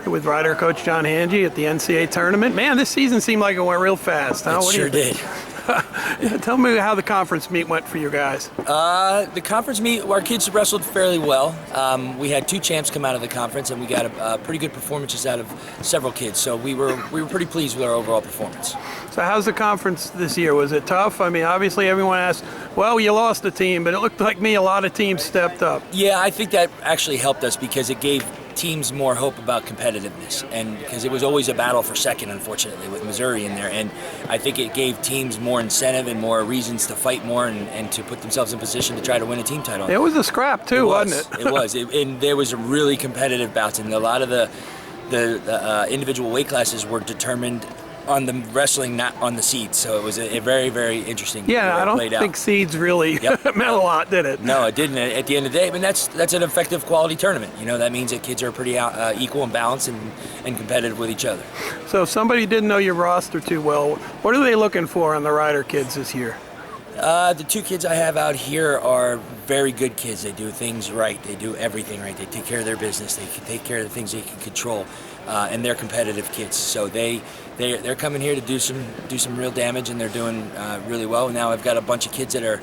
with Rider Coach John Hangey at the NCAA tournament. Man, this season seemed like it went real fast. Huh? It sure did. Tell me how the conference meet went for you guys. The conference meet, our kids wrestled fairly well. We had 2 champs come out of the conference, and we got pretty good performances out of several kids. So we were pretty pleased with our overall performance. So how's the conference this year? Was it tough? I mean, obviously everyone asked, well, you lost a team, but it looked like a lot of teams stepped up. Yeah, I think that actually helped us because it gave teams more hope about competitiveness, and because it was always a battle for second, unfortunately, with Missouri in there, and I think it gave teams more incentive and more reasons to fight more and to put themselves in position to try to win a team title. It was a scrap too, wasn't it? It was, and there was a really competitive bouts, and a lot of the individual weight classes were determined on the wrestling, not on the seeds. So it was a very, very interesting. Yeah, I don't think seeds really meant a lot, did it? No, it didn't. At the end of the day, I mean, that's an effective quality tournament. You know, that means that kids are pretty equal and balanced and competitive with each other. So if somebody didn't know your roster too well, what are they looking for on the Rider kids this year? The 2 kids I have out here are very good kids. They do things right. They do everything right. They take care of their business. They can take care of the things they can control, and they're competitive kids. So they're coming here to do some real damage, and they're doing really well. Now I've got a bunch of kids that are,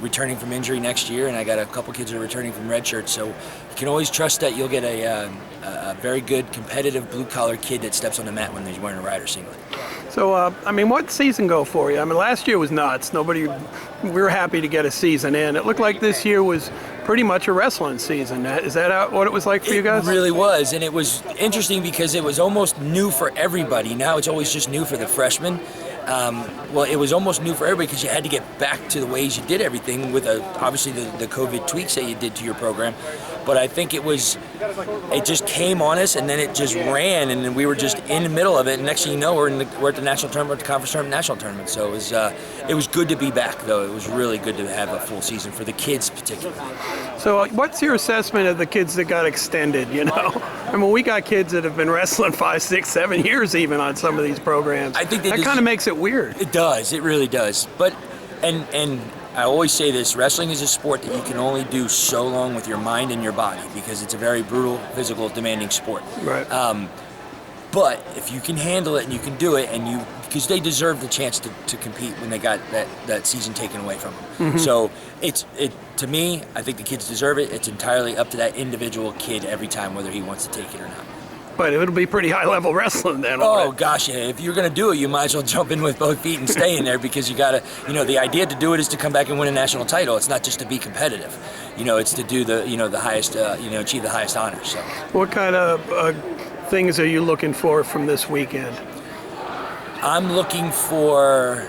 returning from injury next year, and I got a couple kids that are returning from red shirts. So you can always trust that you'll get a very good competitive blue-collar kid that steps on the mat when they're wearing a Rider singlet. So, what'd season go for you? I mean, last year was nuts. We were happy to get a season in. It looked like this year was pretty much a wrestling season. Is that what it was like for you guys? It really was, and it was interesting because it was almost new for everybody. Now it's always just new for the freshmen. Well, it was almost new for everybody because you had to get back to the ways you did everything with obviously the COVID tweaks that you did to your program. But I think it just came on us, and then it just ran, and then we were just in the middle of it. And next thing you know, we're at the national tournament, the conference tournament, national tournament. So it was good to be back, though. It was really good to have a full season for the kids, particularly. So what's your assessment of the kids that got extended? I mean, we got kids that have been wrestling 5, 6, 7 years even on some of these programs. I think that kind of makes it weird. It does. It really does. But and I always say this, wrestling is a sport that you can only do so long with your mind and your body because it's a very brutal, physical, demanding sport. Right. But if you can handle it and you can do it, because they deserve the chance to compete when they got that season taken away from them. Mm-hmm. So to me, I think the kids deserve it. It's entirely up to that individual kid every time whether he wants to take it or not. But it'll be pretty high-level wrestling then. Oh, gosh, yeah. If you're going to do it, you might as well jump in with both feet and stay in there because you got to, the idea to do it is to come back and win a national title. It's not just to be competitive. It's to do the highest, achieve the highest honors. So. What kind of things are you looking for from this weekend? I'm looking for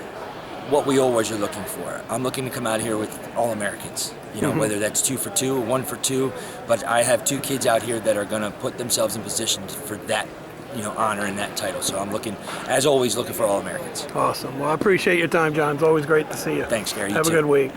what we always are looking for. I'm looking to come out here with All-Americans. Whether that's 2 for 2 or 1 for 2, but I have 2 kids out here that are going to put themselves in position for that, honor and that title. So I'm looking for All-Americans. Awesome. Well, I appreciate your time, John. It's always great to see you. Thanks, Gary. Have a good week.